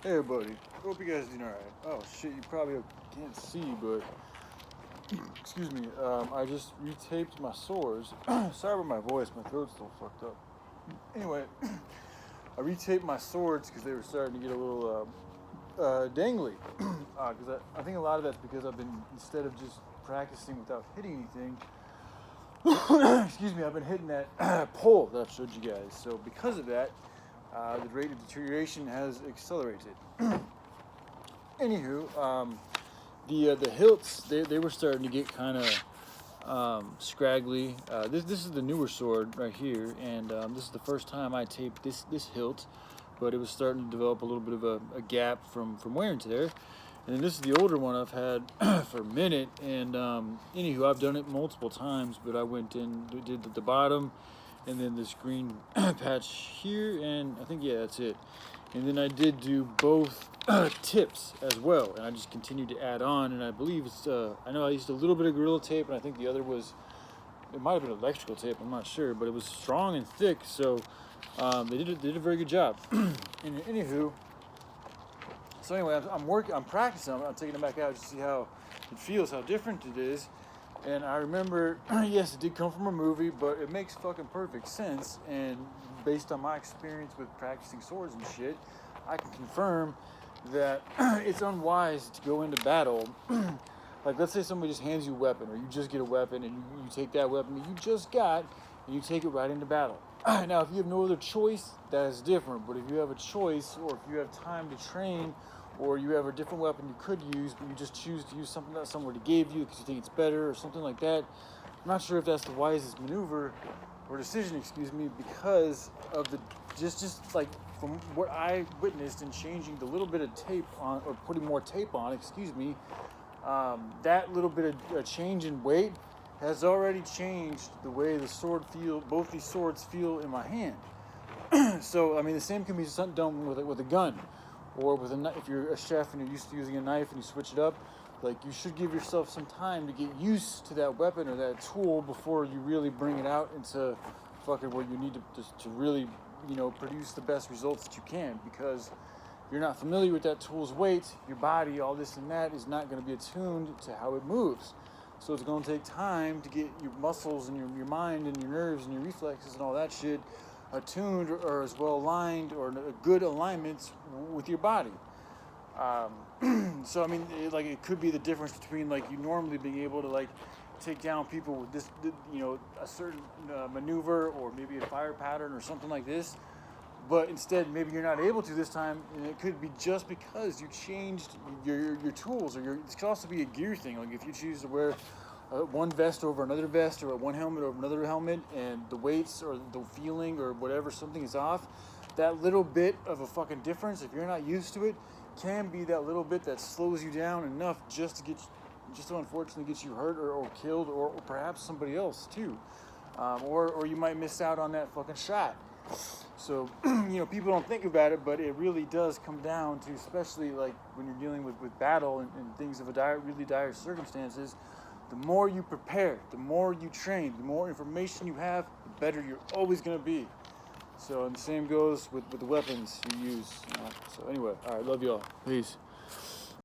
Hey everybody, hope you guys are doing alright. Oh shit, you probably can't see, but excuse me, I just retaped my sores. Sorry about my voice, my throat's still fucked up. Anyway, I retaped my swords because they were starting to get a little dangly. Because I think a lot of that's because I've been, instead of just practicing without hitting anything, excuse me, I've been hitting that pole that I've showed you guys. So because of that, the rate of deterioration has accelerated. Anywho, the hilts they were starting to get kind of scraggly. This is the newer sword right here, and this is the first time I taped this hilt, but it was starting to develop a little bit of a gap from wear and tear. And then this is the older one I've had for a minute, and anywho, I've done it multiple times, but I went in, did the bottom, and then this green patch here, and I think, yeah, that's it. And then I did do both tips as well, and I just continued to add on, and I believe it's, I know I used a little bit of Gorilla Tape, and I think the other was, it might have been electrical tape, I'm not sure, but it was strong and thick, so they did a very good job. And anywho, so anyway, I'm practicing, I'm taking it back out to see how it feels, how different it is. And I remember, yes, it did come from a movie, but it makes fucking perfect sense. And based on my experience with practicing swords and shit, I can confirm that it's unwise to go into battle. Like, let's say somebody just hands you a weapon, or you just get a weapon, and you take that weapon that you just got, and you take it right into battle. Now, if you have no other choice, that is different. But if you have a choice, or if you have time to train, or you have a different weapon you could use, but you just choose to use something that somebody gave you because you think it's better or something like that, I'm not sure if that's the wisest maneuver or decision, excuse me, because of the just like from what I witnessed in changing the little bit of tape on, or putting more tape on, excuse me, that little bit of a change in weight has already changed the way the sword both these swords feel in my hand. So I mean, the same can be done with a gun. Or with a knife, if you're a chef and you're used to using a knife and you switch it up, like, you should give yourself some time to get used to that weapon or that tool before you really bring it out into fucking where you need to really, produce the best results that you can. Because if you're not familiar with that tool's weight, your body, all this and that, is not going to be attuned to how it moves. So it's going to take time to get your muscles and your mind and your nerves and your reflexes and all that shit attuned or as well aligned or a good alignment with your body. So I mean, it could be the difference between like you normally being able to like take down people with this, a certain maneuver or maybe a fire pattern or something like this, but instead maybe you're not able to this time, and it could be just because you changed your tools, or this could also be a gear thing. Like if you choose to wear one vest over another vest, or one helmet over another helmet, and the weights or the feeling or whatever, something is off, that little bit of a fucking difference, if you're not used to it, can be that little bit that slows you down enough just to unfortunately get you hurt or killed, or perhaps somebody else too. Or you might miss out on that fucking shot. So, people don't think about it, but it really does come down to, especially like when you're dealing with battle and things of really dire circumstances, the more you prepare, the more you train, the more information you have, the better you're always going to be. So, and the same goes with the weapons you use. So anyway, all right, love y'all. Peace.